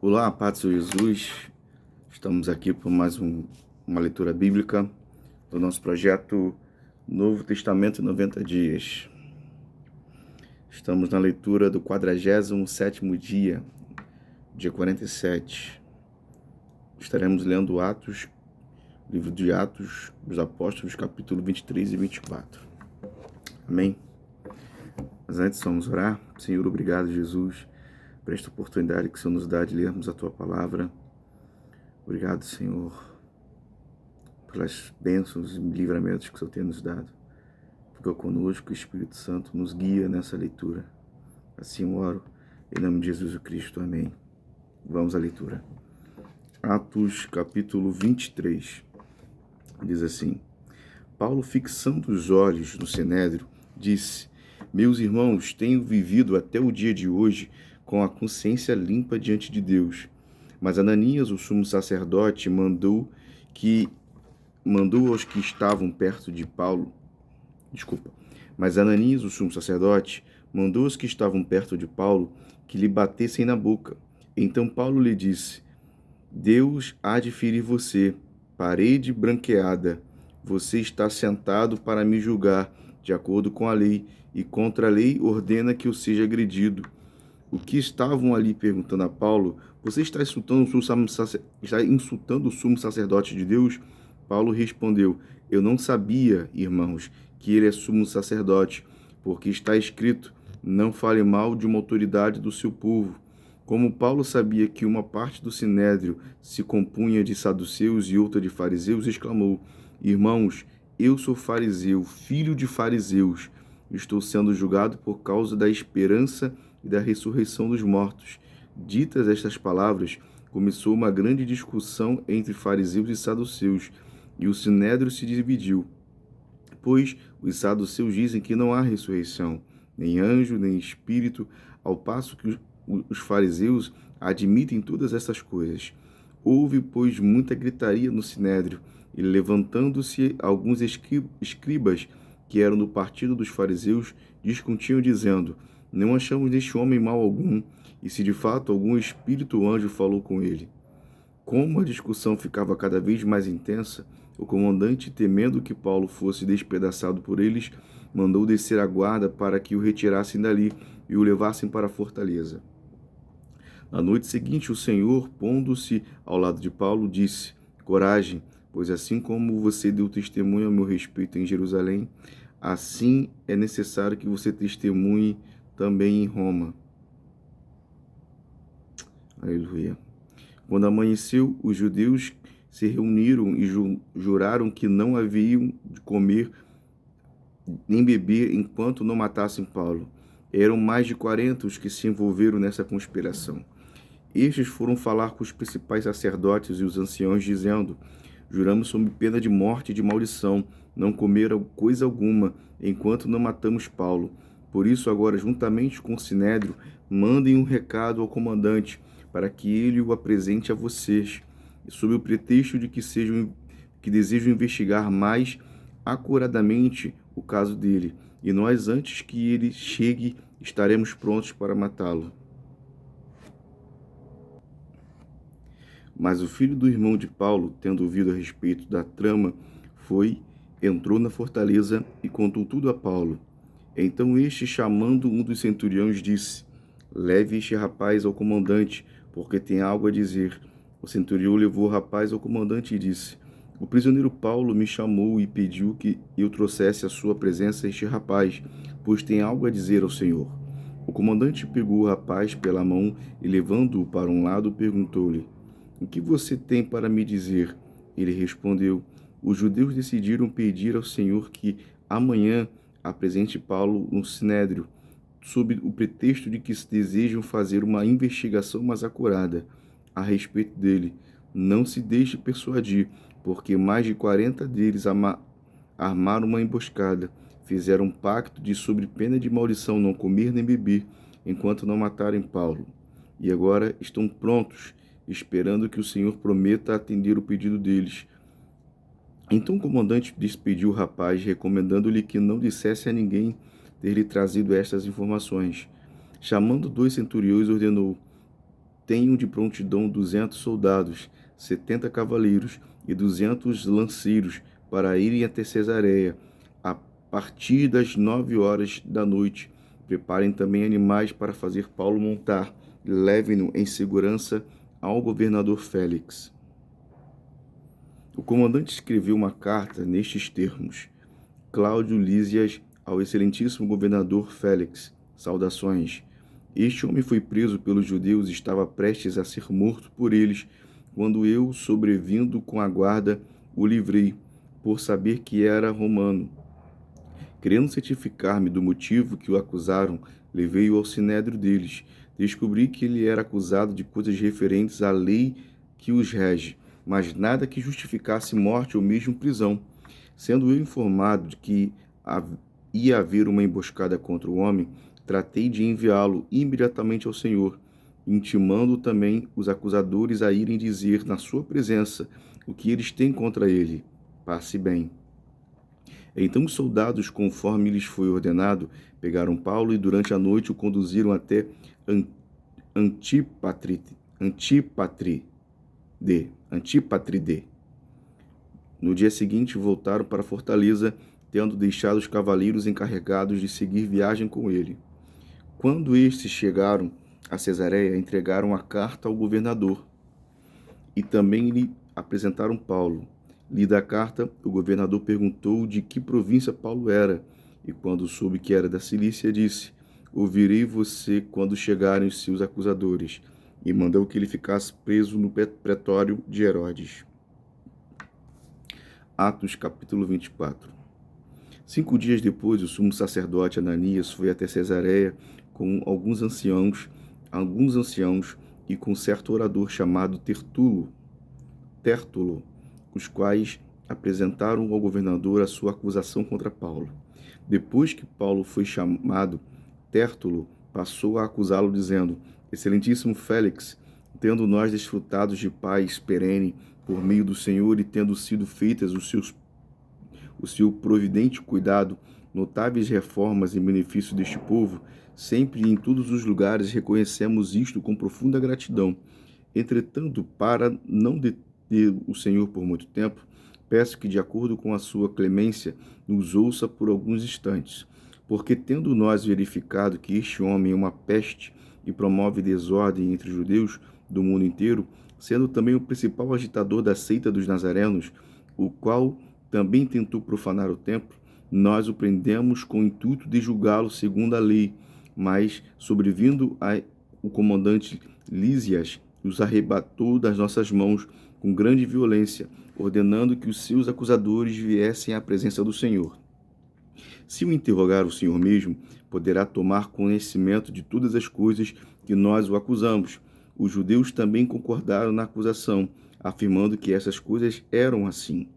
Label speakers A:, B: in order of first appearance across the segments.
A: Olá, paz do Senhor Jesus. Estamos aqui por mais uma leitura bíblica do nosso projeto Novo Testamento em 90 dias. Estamos na leitura do 47º dia, dia 47. Estaremos lendo Atos, livro de Atos dos Apóstolos, capítulo 23 e 24. Amém? Mas antes vamos orar. Senhor, obrigado, Jesus, por esta oportunidade que o Senhor nos dá de lermos a Tua Palavra. Obrigado, Senhor, pelas bênçãos e livramentos que o Senhor tem nos dado. Fica conosco, o Espírito Santo nos guia nessa leitura. Assim eu oro, em nome de Jesus Cristo. Amém. Vamos à leitura. Atos, capítulo 23. Diz assim: Paulo, fixando os olhos no Sinédrio, disse: Meus irmãos, tenho vivido até o dia de hoje com a consciência limpa diante de Deus. Mas Ananias, o sumo sacerdote, mandou aos que estavam perto de Paulo. Mas Ananias, o sumo sacerdote, mandou os que estavam perto de Paulo que lhe batessem na boca. Então Paulo lhe disse: Deus há de ferir você, parede branqueada. Você está sentado para me julgar, de acordo com a lei, e contra a lei ordena que eu seja agredido. O que estavam ali perguntando a Paulo: Você está insultando o sumo sacerdote de Deus? Paulo respondeu: Eu não sabia, irmãos, que ele é sumo sacerdote, porque está escrito: Não fale mal de uma autoridade do seu povo. Como Paulo sabia que uma parte do sinédrio se compunha de saduceus e outra de fariseus, exclamou: Irmãos, eu sou fariseu, filho de fariseus. Estou sendo julgado por causa da esperança e da ressurreição dos mortos. Ditas estas palavras, começou uma grande discussão entre fariseus e saduceus, e o sinédrio se dividiu. Pois os saduceus dizem que não há ressurreição, nem anjo, nem espírito, ao passo que os fariseus admitem todas essas coisas. Houve, pois, muita gritaria no sinédrio, e levantando-se alguns escribas que eram do partido dos fariseus, discutiam, dizendo: Não achamos neste homem mal algum, e se de fato algum espírito ou anjo falou com ele. Como a discussão ficava cada vez mais intensa, o comandante, temendo que Paulo fosse despedaçado por eles, mandou descer a guarda para que o retirassem dali e o levassem para a fortaleza. Na noite seguinte, o Senhor, pondo-se ao lado de Paulo, disse: Coragem, pois assim como você deu testemunho a meu respeito em Jerusalém, assim é necessário que você testemunhe também em Roma. Aleluia. Quando amanheceu, os judeus se reuniram e juraram que não haviam de comer nem beber enquanto não matassem Paulo. Eram mais de 40 os que se envolveram nessa conspiração. Estes foram falar com os principais sacerdotes e os anciãos, dizendo: Juramos sob pena de morte e de maldição, não comer coisa alguma, enquanto não matamos Paulo. Por isso, agora, juntamente com o sinédrio, mandem um recado ao comandante, para que ele o apresente a vocês, sob o pretexto de que desejam investigar mais acuradamente o caso dele, e nós, antes que ele chegue, estaremos prontos para matá-lo. Mas o filho do irmão de Paulo, tendo ouvido a respeito da trama, entrou na fortaleza e contou tudo a Paulo. Então este, chamando um dos centuriões, disse: Leve este rapaz ao comandante, porque tem algo a dizer. O centurião levou o rapaz ao comandante e disse: O prisioneiro Paulo me chamou e pediu que eu trouxesse à sua presença este rapaz, pois tem algo a dizer ao Senhor. O comandante pegou o rapaz pela mão e, levando-o para um lado, perguntou-lhe: O que você tem para me dizer? Ele respondeu: Os judeus decidiram pedir ao Senhor que amanhã apresente Paulo no sinédrio, sob o pretexto de que desejam fazer uma investigação mais acurada a respeito dele. Não se deixe persuadir, porque mais de 40 deles armaram uma emboscada, fizeram um pacto de, sob pena de maldição, não comer nem beber, enquanto não matarem Paulo. E agora estão prontos, esperando que o Senhor prometa atender o pedido deles. Então o comandante despediu o rapaz, recomendando-lhe que não dissesse a ninguém ter lhe trazido estas informações. Chamando 2 centuriões, ordenou: tenham de prontidão 200 soldados, 70 cavaleiros e 200 lanceiros para irem até Cesareia, a partir das 9 horas da noite. Preparem também animais para fazer Paulo montar, e levem-no em segurança ao governador Félix. O comandante escreveu uma carta nestes termos: Cláudio Lísias, ao excelentíssimo governador Félix, saudações. Este homem foi preso pelos judeus e estava prestes a ser morto por eles, quando eu, sobrevindo com a guarda, o livrei, por saber que era romano. Querendo certificar-me do motivo que o acusaram, levei-o ao sinédrio deles. Descobri que ele era acusado de coisas referentes à lei que os rege, mas nada que justificasse morte ou mesmo prisão. Sendo eu informado de que ia haver uma emboscada contra o homem, tratei de enviá-lo imediatamente ao Senhor, intimando também os acusadores a irem dizer na sua presença o que eles têm contra ele. Passe bem. Então os soldados, conforme lhes foi ordenado, pegaram Paulo e durante a noite o conduziram até Antípatride. No dia seguinte voltaram para a fortaleza, tendo deixado os cavaleiros encarregados de seguir viagem com ele. Quando estes chegaram a Cesareia, entregaram a carta ao governador e também lhe apresentaram Paulo. Lida a carta, o governador perguntou de que província Paulo era, e quando soube que era da Cilícia, disse: ouvirei você quando chegarem os seus acusadores, e mandou que ele ficasse preso no pretório de Herodes. Atos capítulo 24. 5 dias depois, o sumo sacerdote Ananias foi até Cesareia com alguns anciãos e com certo orador chamado Tértulo, os quais apresentaram ao governador a sua acusação contra Paulo. Depois que Paulo foi chamado, Tértulo passou a acusá-lo, dizendo: Excelentíssimo Félix, tendo nós desfrutados de paz perene por meio do Senhor e tendo sido feitas o seu providente cuidado, notáveis reformas em benefício deste povo, sempre e em todos os lugares reconhecemos isto com profunda gratidão. Entretanto, para não deter o Senhor por muito tempo, peço que, de acordo com a sua clemência, nos ouça por alguns instantes, porque tendo nós verificado que este homem é uma peste e promove desordem entre os judeus do mundo inteiro, sendo também o principal agitador da seita dos nazarenos, o qual também tentou profanar o templo, nós o prendemos com o intuito de julgá-lo segundo a lei, mas, sobrevindo o comandante Lísias, os arrebatou das nossas mãos com grande violência, ordenando que os seus acusadores viessem à presença do Senhor. Se o interrogar o Senhor mesmo, poderá tomar conhecimento de todas as coisas que nós o acusamos. Os judeus também concordaram na acusação, afirmando que essas coisas eram assim.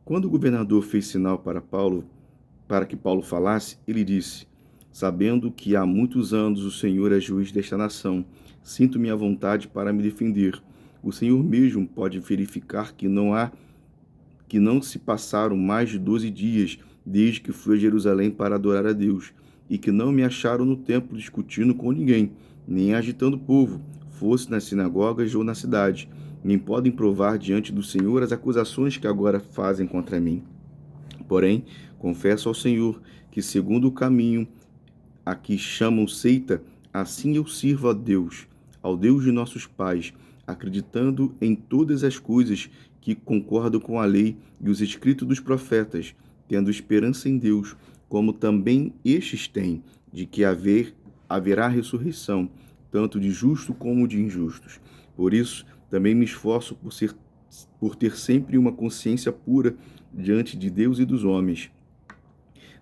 A: Quando o governador fez sinal para que Paulo falasse, ele disse: sabendo que há muitos anos o Senhor é juiz desta nação, sinto-me à vontade para me defender. O Senhor mesmo pode verificar que não se passaram mais de 12 dias desde que fui a Jerusalém para adorar a Deus, e que não me acharam no templo discutindo com ninguém, nem agitando o povo, fosse nas sinagogas ou na cidade, nem podem provar diante do Senhor as acusações que agora fazem contra mim. Porém, confesso ao Senhor que, segundo o caminho a que chamam seita, assim eu sirvo a Deus, ao Deus de nossos pais, acreditando em todas as coisas que concordam com a lei e os escritos dos profetas, tendo esperança em Deus, como também estes têm, de que haverá ressurreição, tanto de justos como de injustos. Por isso, também me esforço por ter sempre uma consciência pura diante de Deus e dos homens.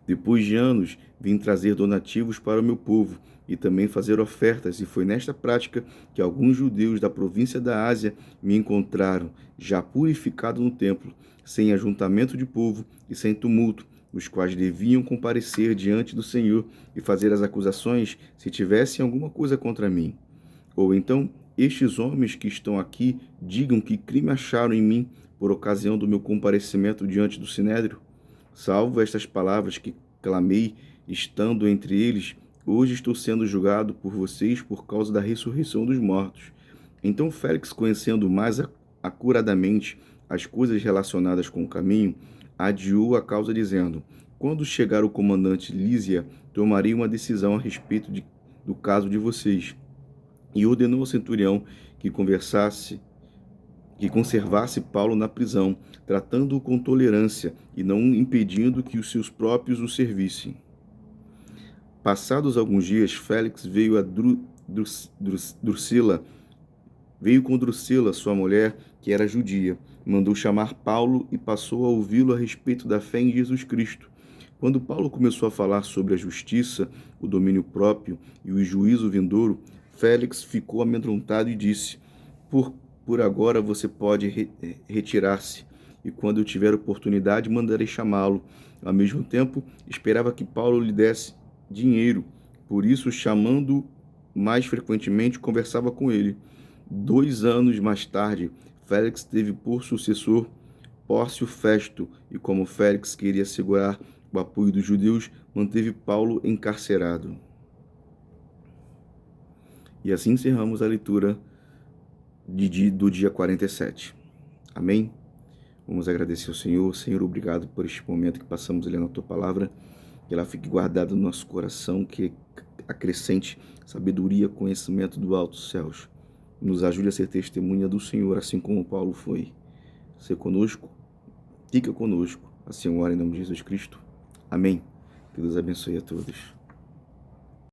A: Depois de anos, vim trazer donativos para o meu povo e também fazer ofertas, e foi nesta prática que alguns judeus da província da Ásia me encontraram, já purificado no templo, sem ajuntamento de povo e sem tumulto, os quais deviam comparecer diante do Senhor e fazer as acusações se tivessem alguma coisa contra mim. Ou então, estes homens que estão aqui digam que crime acharam em mim por ocasião do meu comparecimento diante do Sinédrio. Salvo estas palavras que clamei, estando entre eles, hoje estou sendo julgado por vocês por causa da ressurreição dos mortos. Então Félix, conhecendo mais acuradamente as coisas relacionadas com o caminho, adiou a causa dizendo: quando chegar o comandante Lísia, tomarei uma decisão a respeito do caso de vocês. E ordenou ao centurião que conservasse Paulo na prisão, tratando-o com tolerância e não impedindo que os seus próprios o servissem. Passados alguns dias, Félix veio a Drusila, veio com Drusila, sua mulher, que era judia, mandou chamar Paulo e passou a ouvi-lo a respeito da fé em Jesus Cristo. Quando Paulo começou a falar sobre a justiça, o domínio próprio e o juízo vindouro, Félix ficou amedrontado e disse: Por agora você pode retirar-se, e quando eu tiver oportunidade mandarei chamá-lo. Ao mesmo tempo, esperava que Paulo lhe desse dinheiro, por isso, chamando-o mais frequentemente, conversava com ele. 2 anos mais tarde, Félix teve por sucessor Pórcio Festo, e como Félix queria assegurar o apoio dos judeus, manteve Paulo encarcerado. E assim encerramos a leitura do dia 47. Amém? Vamos agradecer ao Senhor. Senhor, obrigado por este momento que passamos lendo a Tua Palavra, que ela fique guardada no nosso coração, que acrescente sabedoria, conhecimento do alto dos céus. Nos ajude a ser testemunha do Senhor, assim como Paulo foi. Ser conosco, fica conosco. Assim eu oro em nome de Jesus Cristo. Amém. Que Deus abençoe a todos.